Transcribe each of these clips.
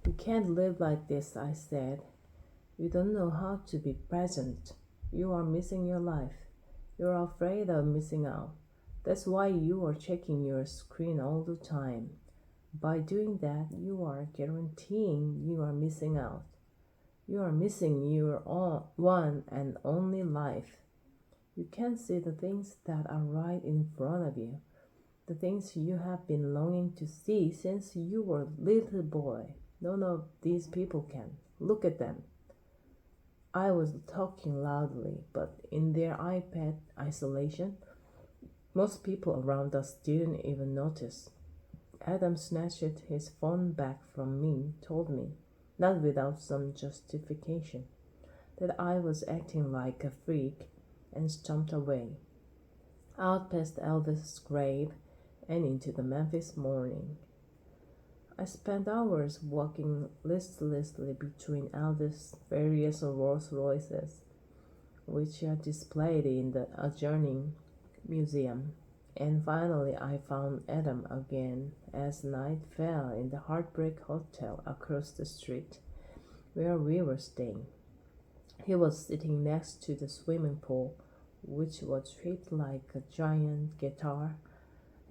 You can't live like this, I said. You don't know how to be present. You are missing your life. You're afraid of missing out. That's why you are checking your screen all the time. By doing that, you are guaranteeing you are missing out. You are missing your one and only life. You can't see the things that are right in front of you, the things you have been longing to see since you were a little boy. None of these people can. Look at them. I was talking loudly, but in their iPad isolation, most people around us didn't even notice. Adam snatched his phone back from me, told me, not without some justification, that I was acting like a freak, and stomped away, out past Elvis's grave and into the Memphis morning. I spent hours walking listlessly between Elvis's various Rolls Royces, which are displayed in the adjoining museum. And finally, I found Adam again as night fell in the Heartbreak Hotel across the street where we were staying. He was sitting next to the swimming pool, which was shaped like a giant guitar,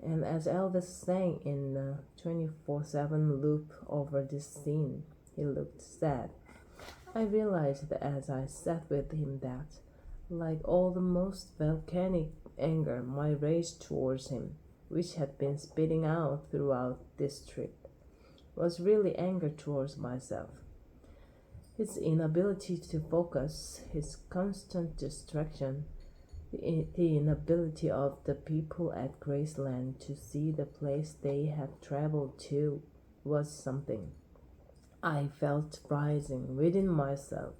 and as Elvis sang in a 24/7 loop over this scene, he looked sad. I realized as I sat with him that, like all the most volcanic anger, my rage towards him, which had been spitting out throughout this trip, was really anger towards myself. His inability to focus, his constant distraction, the inability of the people at Graceland to see the place they had traveled to was something I felt rising within myself.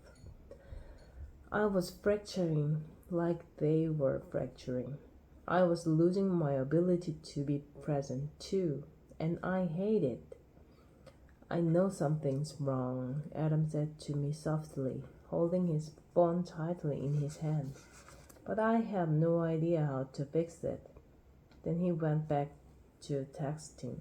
I was fracturing like they were fracturing. I was losing my ability to be present too, and I hated it. I know something's wrong, Adam said to me softly, holding his phone tightly in his hand. But I have no idea how to fix it. Then he went back to texting.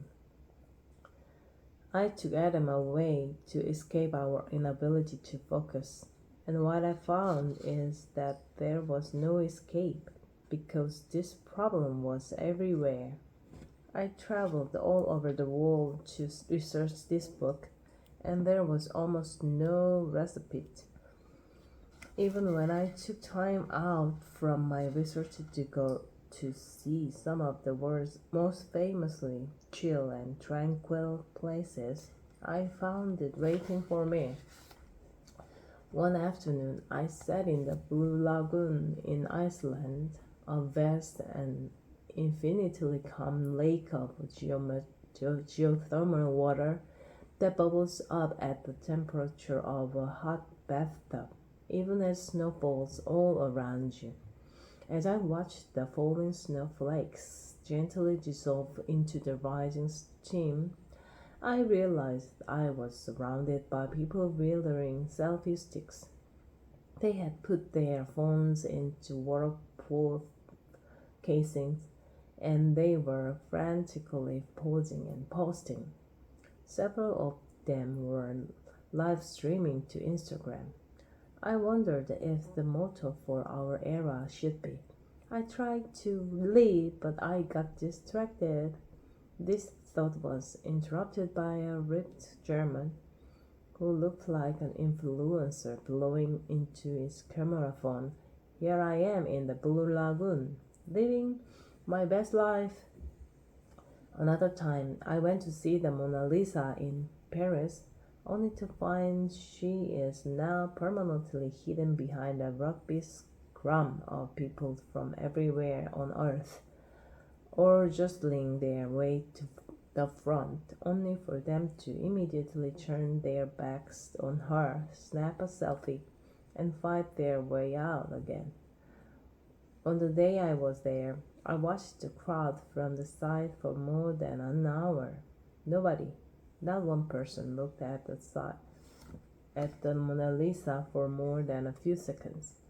I took Adam away to escape our inability to focus. And what I found is that there was no escape because this problem was everywhere. I traveled all over the world to research this book, and there was almost no recipe. Even when I took time out from my research to go to see some of the world's most famously chill and tranquil places, I found it waiting for me. One afternoon, I sat in the Blue Lagoon in Iceland, a vast and infinitely calm lake of geothermal water that bubbles up at the temperature of a hot bathtub, even as snow falls all around you. As I watched the falling snowflakes gently dissolve into the rising steam, I realized I was surrounded by people wielding selfie sticks. They had put their phones into waterproof casings and they were frantically posing and posting. Several of them were live streaming to Instagram. I wondered if the motto for our era should be, I tried to leave, but I got distracted. This thought was interrupted by a ripped German who looked like an influencer blowing into his camera phone. Here I am in the Blue Lagoon, living my best life. Another time, I went to see the Mona Lisa in Paris, only to find she is now permanently hidden behind a rugby scrum of people from everywhere on earth, or jostling their way to the front, only for them to immediately turn their backs on her, snap a selfie, and fight their way out again. On the day I was there, I watched the crowd from the side for more than an hour. Nobody, not one person, looked at the Mona Lisa for more than a few seconds.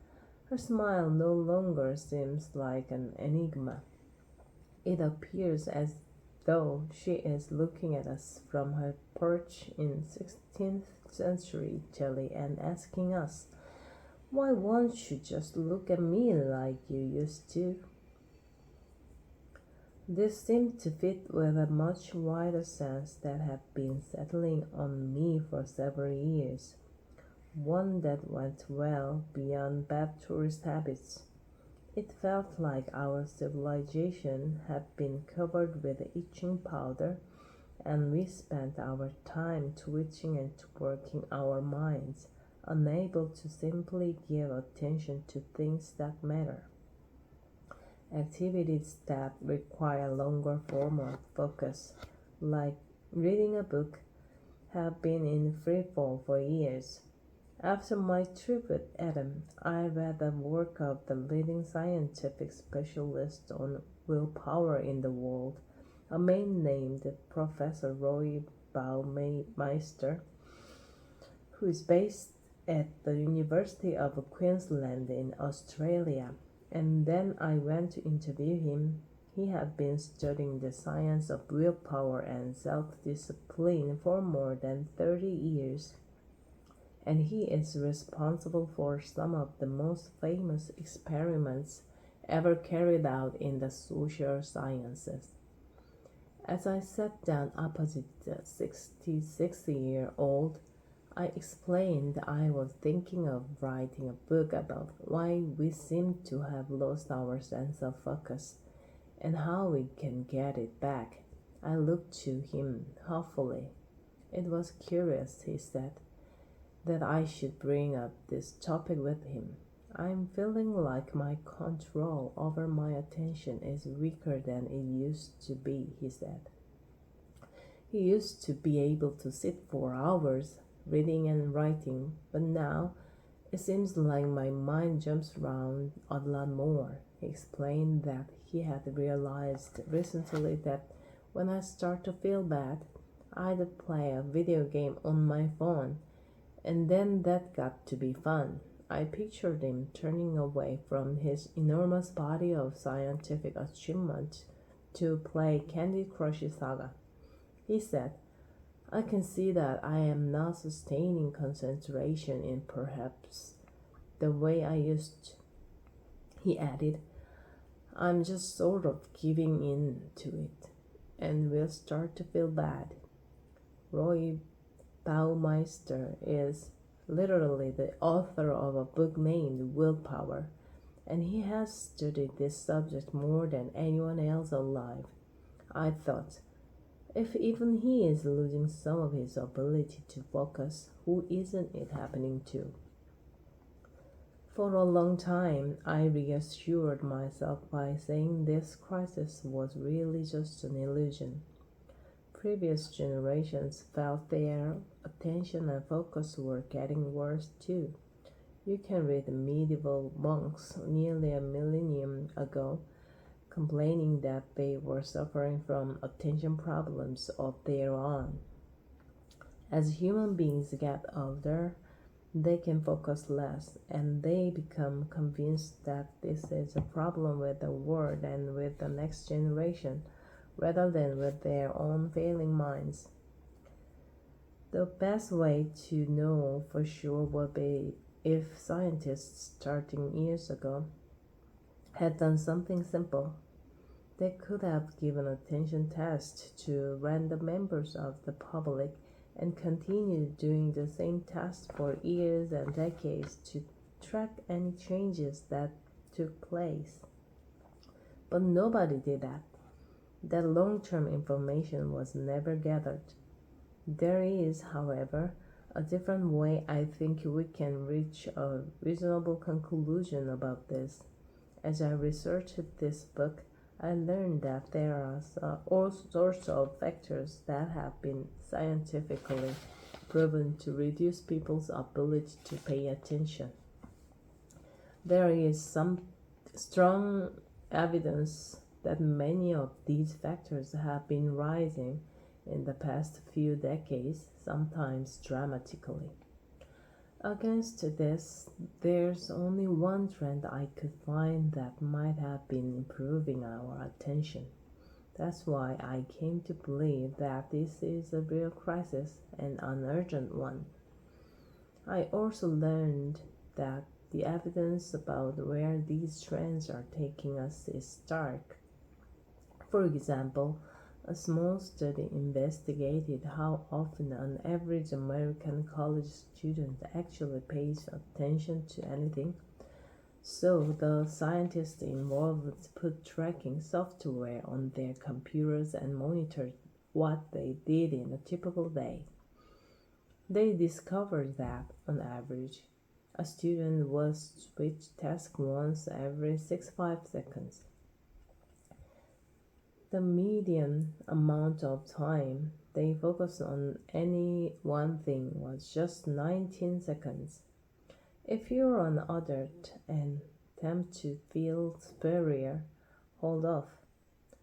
Her smile no longer seems like an enigma. It appears as though she is looking at us from her perch in 16th century Italy and asking us, why won't you just look at me like you used to? This seemed to fit with a much wider sense that had been settling on me for several years, one that went well beyond bad tourist habits. It felt like our civilization had been covered with itching powder, and we spent our time twitching and working our minds, unable to simply give attention to things that matter. Activities that require longer form of focus, like reading a book, have been in free fall for years. After my trip with Adam, I read the work of the leading scientific specialist on willpower in the world, a man named Professor Roy Baumeister, who is based at the University of Queensland in Australia. And then I went to interview him. He had been studying the science of willpower and self discipline for more than 30 years, and he is responsible for some of the most famous experiments ever carried out in the social sciences. As I sat down opposite the 66-year-old, I explained I was thinking of writing a book about why we seem to have lost our sense of focus and how we can get it back. I looked to him hopefully. It was curious, he said, that I should bring up this topic with him. I'm feeling like my control over my attention is weaker than it used to be, he said. He used to be able to sit for hours reading and writing, but now it seems like my mind jumps around a lot more. He explained that he had realized recently that when I start to feel bad, I'd play a video game on my phone, and then that got to be fun. I pictured him turning away from his enormous body of scientific achievement to play Candy Crush Saga. He said, I can see that I am not sustaining concentration in perhaps the way I used to. He added, I'm just sort of giving in to it, and will start to feel bad. Roy Baumeister is literally the author of a book named Willpower, and he has studied this subject more than anyone else alive. I thought, if even he is losing some of his ability to focus, who isn't it happening to? For a long time, I reassured myself by saying this crisis was really just an illusion. Previous generations felt their attention and focus were getting worse too. You can read the medieval monks nearly a millennium ago complaining that they were suffering from attention problems of their own. As human beings get older, they can focus less, and they become convinced that this is a problem with the world and with the next generation, rather than with their own failing minds. The best way to know for sure would be if scientists starting years ago had done something simple. They could have given attention tests to random members of the public and continued doing the same test for years and decades to track any changes that took place. But nobody did that. That long-term information was never gathered. There is, however, a different way I think we can reach a reasonable conclusion about this. As I researched this book, I learned that there are all sorts of factors that have been scientifically proven to reduce people's ability to pay attention. There is some strong evidence that many of these factors have been rising in the past few decades, sometimes dramatically. Against this, there's only one trend I could find that might have been improving our attention. That's why I came to believe that this is a real crisis and an urgent one. I also learned that the evidence about where these trends are taking us is stark. For example, a small study investigated how often an average American college student actually pays attention to anything. So the scientists involved put tracking software on their computers and monitored what they did in a typical day. They discovered that, on average, a student would switch tasks once every 65 seconds. The median amount of time they focused on any one thing was just 19 seconds. If you're an adult and attempt to feel superior, hold off.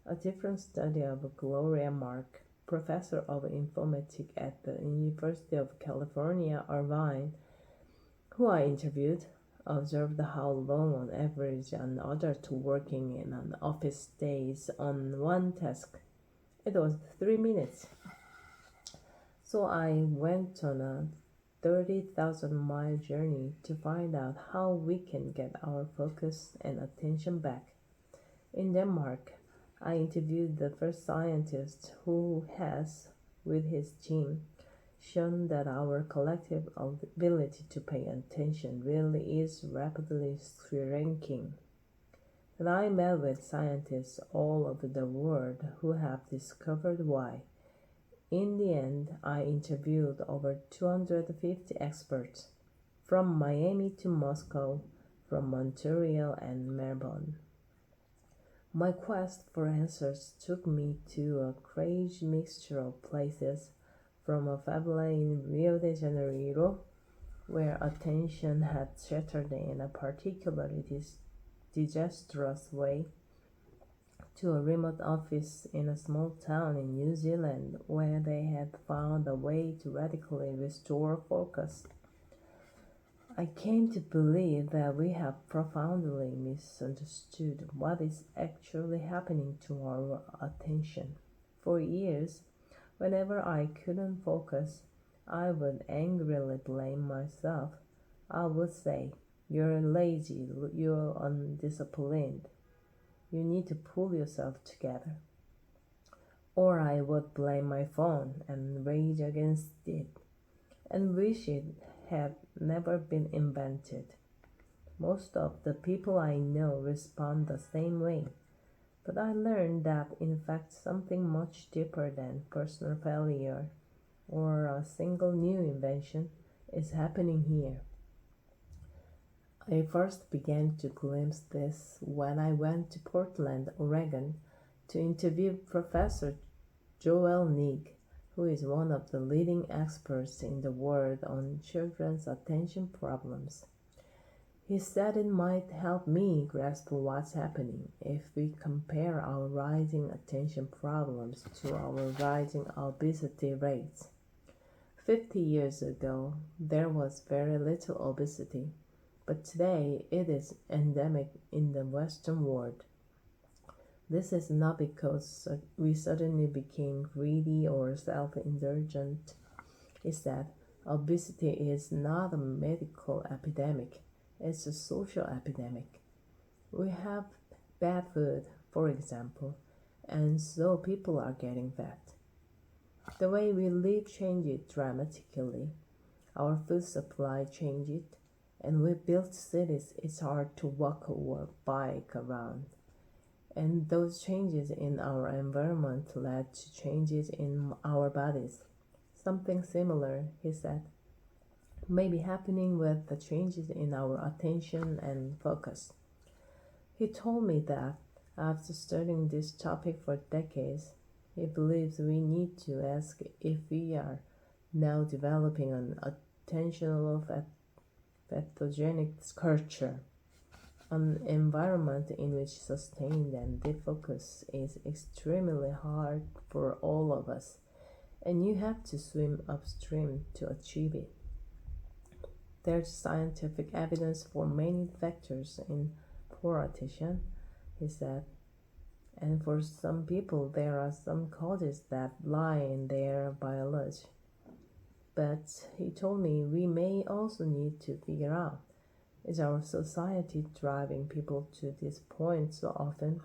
A different study of Gloria Mark, professor of informatics at the University of California, Irvine, who I interviewed, observed how long on average an adult working in an office stays on one task. It was 3 minutes. So I went on a 30,000-mile journey to find out how we can get our focus and attention back. In Denmark, I interviewed the first scientist who has, with his team, shown that our collective ability to pay attention really is rapidly shrinking. And I met with scientists all over the world who have discovered why. In the end, I interviewed over 250 experts, from Miami to Moscow, from Montreal and Melbourne. My quest for answers took me to a crazy mixture of places, from a favela in Rio de Janeiro, where attention had shattered in a particularly disastrous way, to a remote office in a small town in New Zealand where they had found a way to radically restore focus. I came to believe that we have profoundly misunderstood what is actually happening to our attention. For years, whenever I couldn't focus, I would angrily blame myself. I would say, "You're lazy, you're undisciplined, you need to pull yourself together." Or I would blame my phone and rage against it and wish it had never been invented. Most of the people I know respond the same way, but I learned that in fact something much deeper than personal failure or a single new invention is happening here. I first began to glimpse this when I went to Portland, Oregon to interview Professor Joel Neig, who is one of the leading experts in the world on children's attention problems. He said it might help me grasp what's happening if we compare our rising attention problems to our rising obesity rates. 50 years ago, there was very little obesity, but today it is endemic in the Western world. This is not because we suddenly became greedy or self indulgent. It's that obesity is not a medical epidemic, it's a social epidemic. We have bad food, for example, and so people are getting fat. The way we live changes dramatically. Our food supply changes, and we built cities it's hard to walk or bike around. And those changes in our environment led to changes in our bodies. Something similar, he said, may be happening with the changes in our attention and focus. He told me that after studying this topic for decades, he believes we need to ask if we are now developing an attentional pathogenic culture, an environment in which sustained and deep focus is extremely hard for all of us, and you have to swim upstream to achieve it. There's scientific evidence for many factors in poor attention, he said, And for some people, there are some causes that lie in their biology. But he told me we may also need to figure out, is our society driving people to this point so often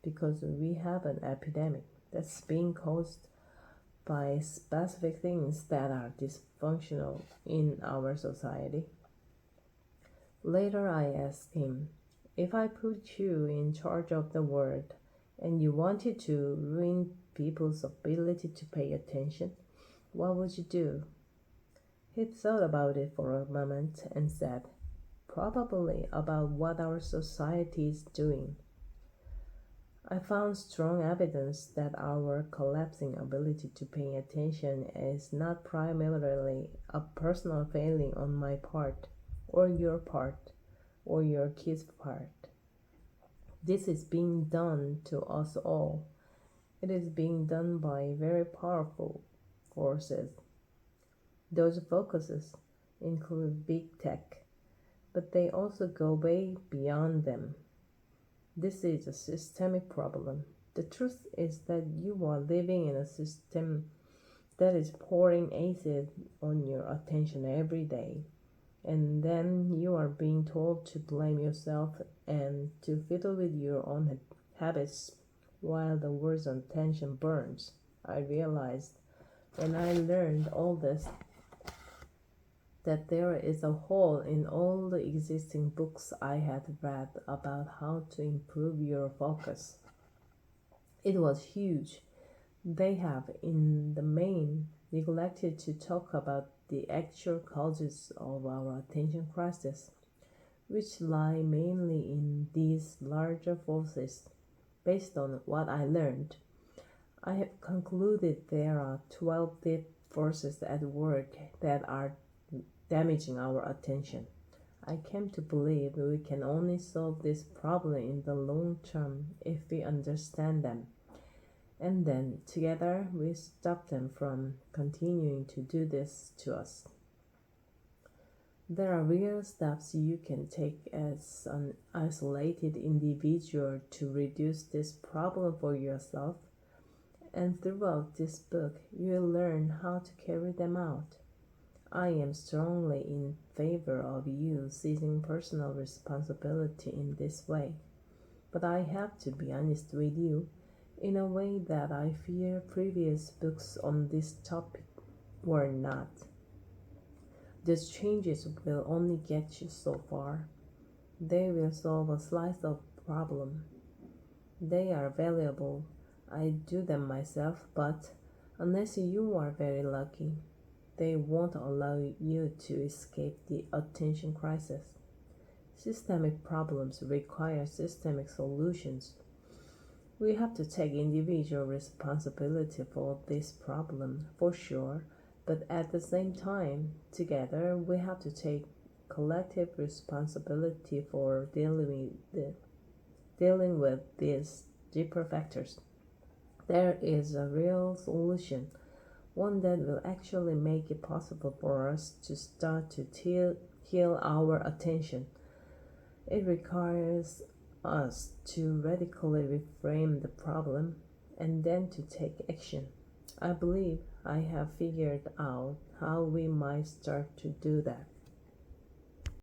because we have an epidemic that's being caused by specific things that are dysfunctional in our society? Later, I asked him, if I put you in charge of the world and you wanted to ruin people's ability to pay attention, what would you do? He thought about it for a moment and said, probably about what our society is doing. I found strong evidence that our collapsing ability to pay attention is not primarily a personal failing on my part, or your part, or your kid's part. This is being done to us all. It is being done by very powerful forces. Those focuses include big tech, but they also go way beyond them. This is a systemic problem. The truth is that you are living in a system that is pouring acid on your attention every day, and then you are being told to blame yourself and to fiddle with your own habits while the world's attention burns. I realized when I learned all this that there is a hole in all the existing books I had read about how to improve your focus. It was huge. They have, in the main, neglected to talk about the actual causes of our attention crisis, which lie mainly in these larger forces. Based on what I learned, I have concluded there are 12 deep forces at work that are damaging our attention. I came to believe we can only solve this problem in the long term if we understand them, and then together we stop them from continuing to do this to us. There are real steps you can take as an isolated individual to reduce this problem for yourself, and throughout this book, you will learn how to carry them out. I am strongly in favor of you seizing personal responsibility in this way, but I have to be honest with you in a way that I fear previous books on this topic were not. These changes will only get you so far. They will solve a slice of problem. They are valuable. I do them myself, but unless you are very lucky, they won't allow you to escape the attention crisis. Systemic problems require systemic solutions. We have to take individual responsibility for this problem, for sure, but at the same time, together, we have to take collective responsibility for dealing with these deeper factors. There is a real solution, one that will actually make it possible for us to start to heal our attention. It requires us to radically reframe the problem and then to take action. I believe I have figured out how we might start to do that.